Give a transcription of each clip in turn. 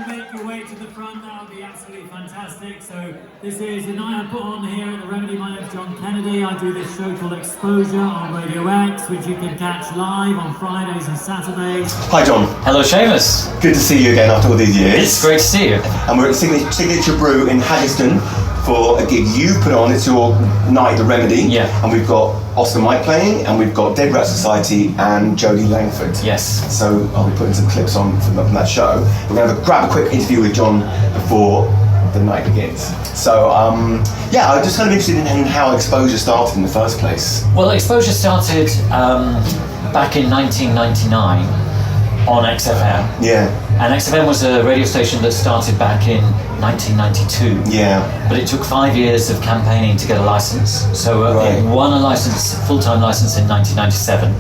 want to make your way to the front, that would be absolutely fantastic. So this is the night I put on here at the Remedy. My name's John Kennedy. I do this show called Exposure on Radio X, which you can catch live on Fridays and Saturdays. Hi John. Hello Seamus. Good to see you again after all these years. It's great to see you. And we're at Signature Brew in Haggerston for a gig you put on. It's your night, the Remedy. Yeah. And we've got Oscar Mike playing, and we've got Dead Rat Society and Jodie Langford. Yes. So I'll be putting some clips on from that show. We're going to grab a quick interview with John before the night begins. So yeah, I'm just kind of interested in how Exposure started in the first place. Well, Exposure started back in 1999 on XFM. Yeah. And XFM was a radio station that started back in 1992. Yeah. But it took 5 years of campaigning to get a license. So it won a license, full-time license in 1997.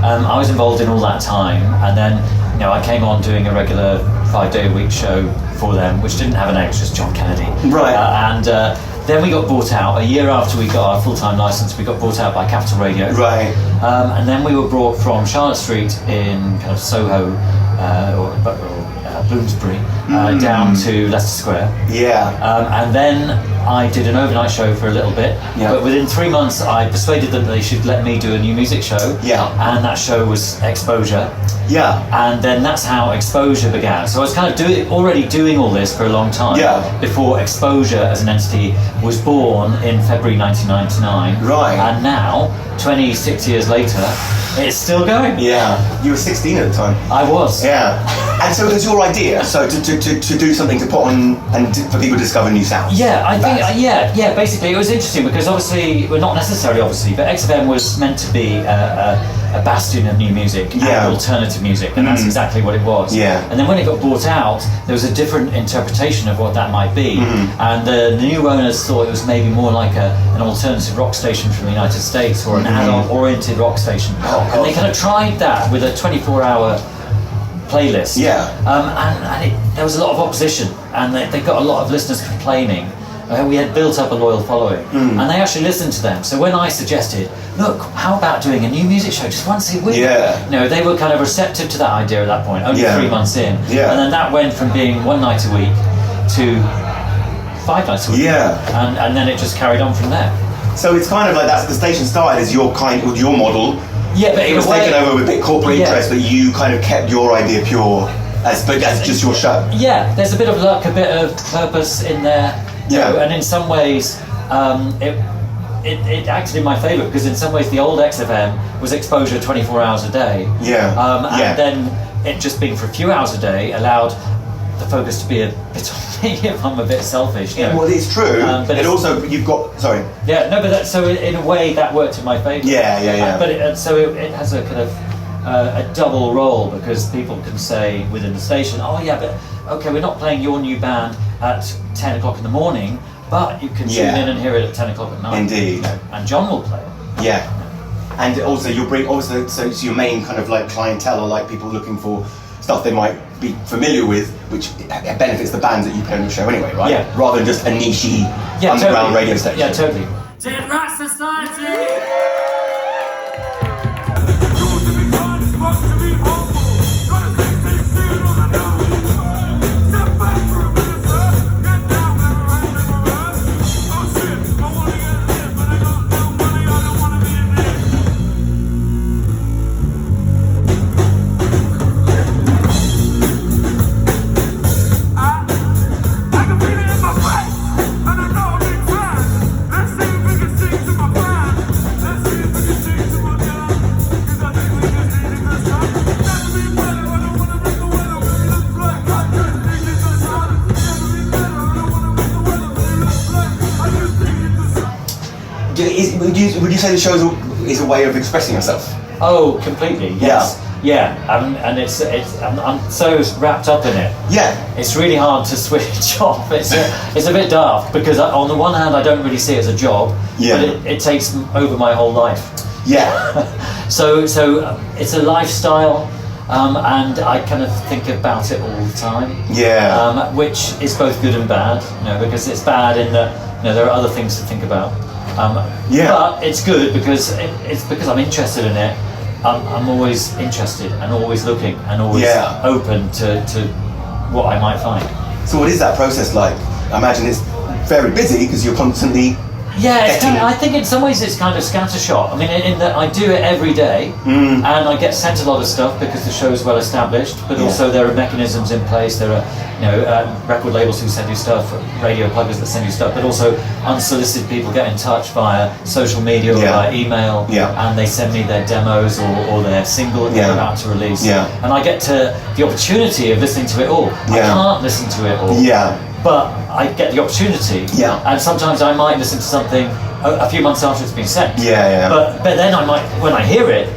I was involved in all that time, and then I came on doing a regular 5-day-a-week show for them, which didn't have an X, just John Kennedy. Right. Then we got bought out. A year after we got our full-time license, we got bought out by Capital Radio. Right. And then we were brought from Charlotte Street in kind of Soho, Bloomsbury, down to Leicester Square. Yeah. And then I did an overnight show for a little bit. Yeah. But within 3 months, I persuaded them they should let me do a new music show. Yeah. And that show was Exposure. Yeah. And then that's how Exposure began. So I was kind of already doing all this for a long time. Yeah. Before Exposure as an entity was born in February 1999. Right. And now, 26 years later, it's still going. Yeah. You were 16 at the time. I was. Yeah. And so it was your idea, so to do something to put on and for people to discover new sounds. Yeah, I think, yeah, basically it was interesting because obviously, well, not necessarily obviously, but XFM was meant to be a bastion of new music and alternative music, and that's exactly what it was. Yeah. And then when it got bought out, there was a different interpretation of what that might be, and the new owners thought it was maybe more like an alternative rock station from the United States or an adult-oriented rock station. And they kind of tried that with a 24-hour playlist. Yeah. And there was a lot of opposition, and they got a lot of listeners complaining. We had built up a loyal following, and they actually listened to them. So when I suggested, look, how about doing a new music show just once a week? Yeah. They were kind of receptive to that idea at that point, only 3 months in. Yeah. And then that went from being one night a week to 5 nights a week. Yeah. And then it just carried on from there. So it's kind of like that's the station started as your model. Yeah, but it was taken over with a bit corporate interest, but you kind of kept your idea pure as just your show. Yeah, there's a bit of luck, a bit of purpose in there. Yeah. And in some ways, it acted in my favour because in some ways the old XFM was Exposure 24 hours a day. Yeah. And then it just being for a few hours a day allowed the focus to be a bit on me if I'm a bit selfish. Yeah, well, it's true. But also, you've got... Sorry. Yeah, no, but so in a way that worked in my favour. Yeah. But it has a kind of a double role because people can say within the station, oh yeah, but okay, we're not playing your new band at 10 o'clock in the morning, but you can tune in and hear it at 10 o'clock at night. Indeed. And John will play it. Yeah. And also you'll bring, so your main kind of like clientele are like people looking for stuff they might be familiar with, which benefits the bands that you play on your show anyway, right? Yeah. Rather than just a niche underground radio station. Yeah, totally. Dead Rat Society! Would you say the show is a way of expressing yourself? Oh, completely. Yes. Yeah. And I'm so wrapped up in it. Yeah. It's really hard to switch off. It's a bit daft because on the one hand I don't really see it as a job, but it takes over my whole life. Yeah. So it's a lifestyle. And I kind of think about it all the time. Yeah. Which is both good and bad, because it's bad in that there are other things to think about. But it's good because it's because I'm interested in it. I'm always interested and always looking and always open to what I might find. So what is that process like? I imagine it's very busy because you're constantly Yeah, it's getting... I think in some ways it's kind of scattershot. I mean, in that I do it every day, and I get sent a lot of stuff because the show is well established. But also there are mechanisms in place. There are, record labels who send you stuff, radio pluggers that send you stuff, but also unsolicited people get in touch via social media or via email, and they send me their demos or their single that they're about to release. And I get to the opportunity of listening to it all. I can't listen to it all. But I get the opportunity, and sometimes I might listen to something a few months after it's been sent. But then I might, when I hear it,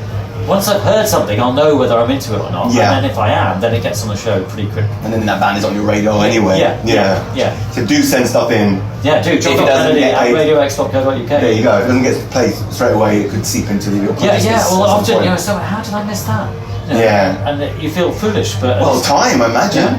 once I've heard something, I'll know whether I'm into it or not. And then if I am, then it gets on the show pretty quick. And then that band is on your radar anyway. So do send stuff in. Yeah, do. John Kennedy at radiox.co.uk. There you go. If it doesn't get played straight away, it could seep into your consciousness. Well, often, so how did I miss that? And you feel foolish, but time, I imagine.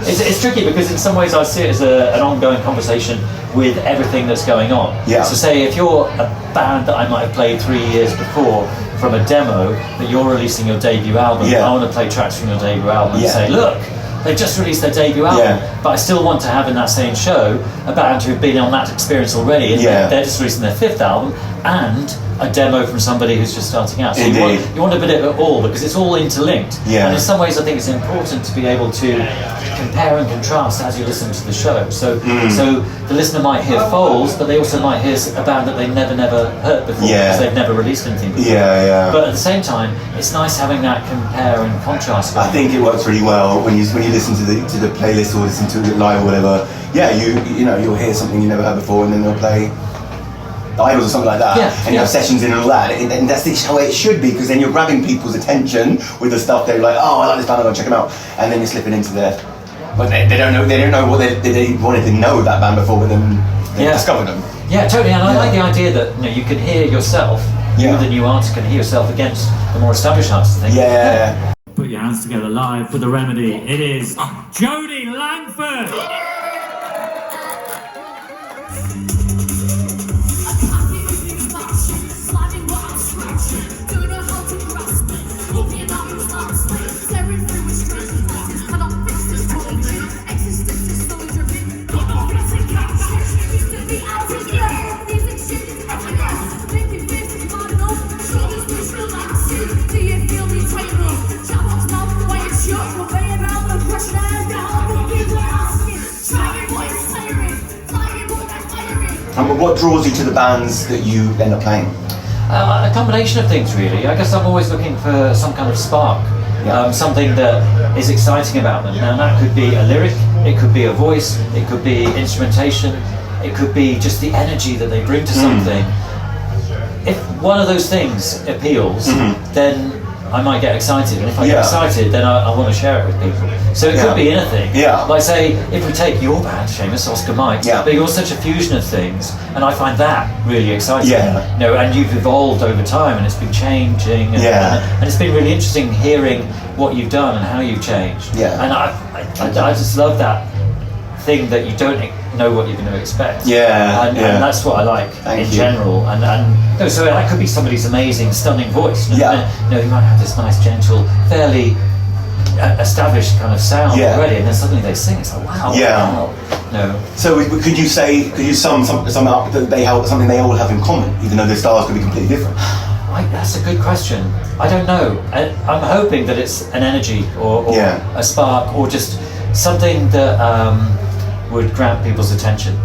It's tricky because in some ways I see it as an ongoing conversation with everything that's going on. So say if you're a band that I might have played 3 years before from a demo, but you're releasing your debut album, I want to play tracks from your debut album and say, look, they've just released their debut album, but I still want to have in that same show a band who've been on that experience already, and they're just releasing their 5th album, and a demo from somebody who's just starting out. So you want a bit of it all because it's all interlinked. And in some ways I think it's important to be able to compare and contrast as you listen to the show. So the listener might hear Foals, but they also might hear a band that they never heard before because they've never released anything before. But at the same time, it's nice having that compare and contrast. I think it works really well when you listen to the playlist or listen to it live or whatever. You'll hear something you never heard before, and then they'll play Idols or something like that, and you have sessions in and all that, and that's how it should be, because then you're grabbing people's attention with the stuff they're like, oh, I like this band, I'm gonna check them out, and then you're slipping into their, but they don't know what they wanted to know that band before, but then they discovered them. Yeah, totally, and I like the idea that you can hear yourself, you the new artist can hear yourself against the more established artists. Put your hands together live for the Remedy. It is Jodie Langford. And what draws you to the bands that you end up playing? A combination of things, really. I guess I'm always looking for some kind of spark, something that is exciting about them. Now that could be a lyric, it could be a voice, it could be instrumentation, it could be just the energy that they bring to something. If one of those things appeals, then I might get excited, and if I get excited, then I want to share it with people. So it could be anything. Like say, if we take your band, Seamus, Oscar Mike, but you're such a fusion of things, and I find that really exciting. And you've evolved over time, and it's been changing, and it's been really interesting hearing what you've done and how you've changed. And I just love that thing that you don't know what you're going to expect. And that's what I like in general. And so that could be somebody's amazing, stunning voice. You might have this nice, gentle, fairly established kind of sound already, and then suddenly they sing. It's like wow. So could you sum up that they have something they all have in common, even though their styles could be completely different? That's a good question. I don't know. I'm hoping that it's an energy or a spark or just something that would grab people's attention.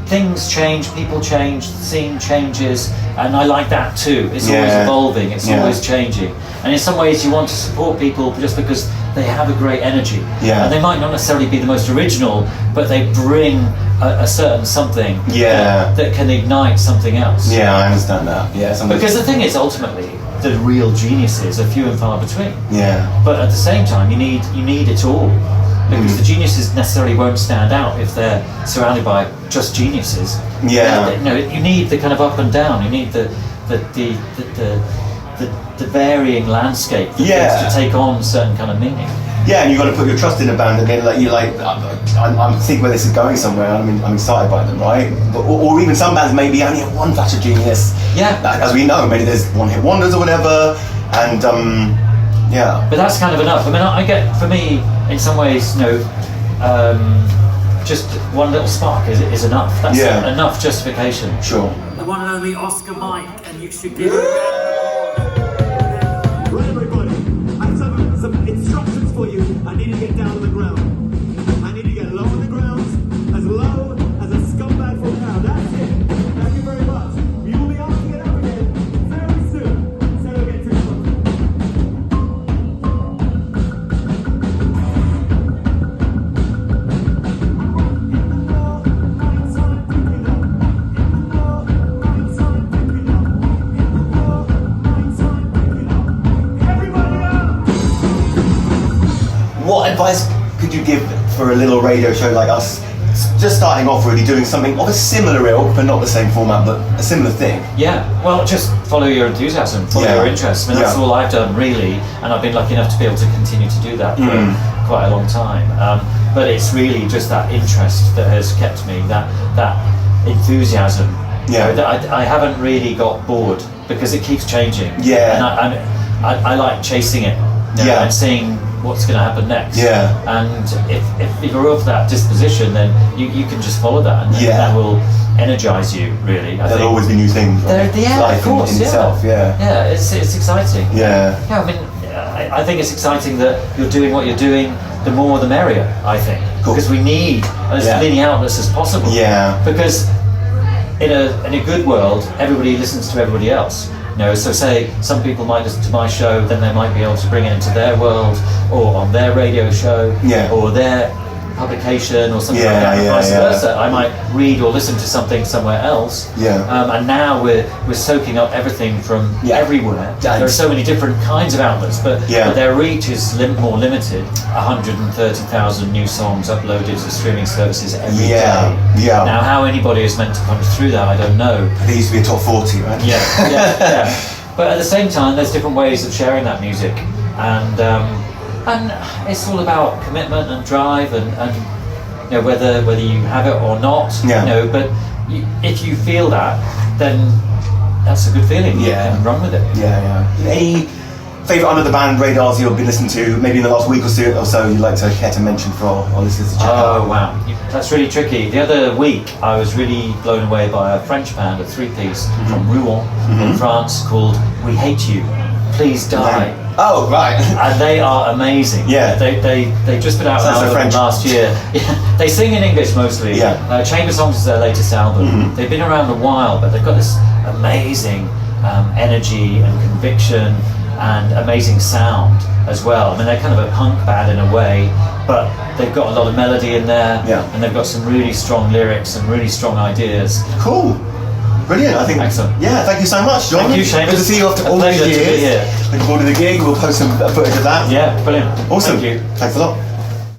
Things change, people change, the scene changes, and I like that too. It's always evolving, it's always changing, and in some ways you want to support people just because they have a great energy, and they might not necessarily be the most original, but they bring a certain something that can ignite something else. I understand that. Because the thing is, ultimately, the real geniuses are few and far between. But at the same time, you need it all. Because the geniuses necessarily won't stand out if they're surrounded by just geniuses. You need the kind of up and down. You need the varying landscape for things to take on certain kind of meaning. And you've got to put your trust in a band, and then I'm thinking where this is going somewhere. I'm excited by them, right? Or even some bands maybe only have one flash of genius. As we know, maybe there's one-hit wonders or whatever, and Yeah. But that's kind of enough. I mean, I get, for me, in some ways, just one little spark is enough. That's enough justification. Sure. The one and only Oscar Mike, and you should give it. Right, everybody, I have some instructions for you. I need to get down on the ground. I need to get low on the ground, as low as a scumbag from now. That's it. Thank you very much. You will be able to get up again very soon. So don't get too close. What advice could you give for a little radio show like us, just starting off, really doing something of a similar ilk, but not the same format, but a similar thing? Yeah, well, just follow your enthusiasm, follow your interests. I mean, that's all I've done, really, and I've been lucky enough to be able to continue to do that for quite a long time. But it's really just that interest that has kept me, that enthusiasm. Yeah. You know, that I haven't really got bored, because it keeps changing. Yeah. And I like chasing it, and seeing what's going to happen next. Yeah. And if you're of that disposition, then you can just follow that, and that will energize you, really. There'll always be new things. Life of course, in itself, Yeah, it's exciting. Yeah. Yeah, I mean, I think it's exciting that you're doing what you're doing. The more the merrier, I think. Cool. Because we need as many outlets as possible. Yeah. Because in a good world, everybody listens to everybody else. You know, so say some people might listen to my show, then they might be able to bring it into their world, or on their radio show, or their publication, or something like that, and vice versa. I might read or listen to something somewhere else. And now we're soaking up everything from everywhere. There are so many different kinds of outlets, but their reach is more limited. 130,000 new songs uploaded to streaming services every day. Now, how anybody is meant to punch through that, I don't know. There used to be a top 40, right? Yeah. But at the same time, there's different ways of sharing that music, and it's all about commitment and drive, and you know, whether you have it or not. You know, but if you feel that, then that's a good feeling. You can run with it. Any favourite under the band radars you've been listening to, maybe in the last week or so you'd like to care to mention for our listeners to check out? Oh wow, that's really tricky. The other week I was really blown away by a French band, a three-piece from Rouen in France, called We Hate You, Please Die. Oh right. And they are amazing. They just put out an album last year. They sing in English mostly. Chamber Songs is their latest album. They've been around a while, but they've got this amazing energy and conviction and amazing sound as well. I mean, they're kind of a punk band in a way, but they've got a lot of melody in there, and they've got some really strong lyrics and really strong ideas. Cool. Brilliant, I think. Excellent. Yeah, thank you so much, John. Thank you, Seamus. Good to see you after all these years. Looking forward to the gig. We'll post some footage of that. Yeah, brilliant. Awesome. Thank you. Thanks a lot.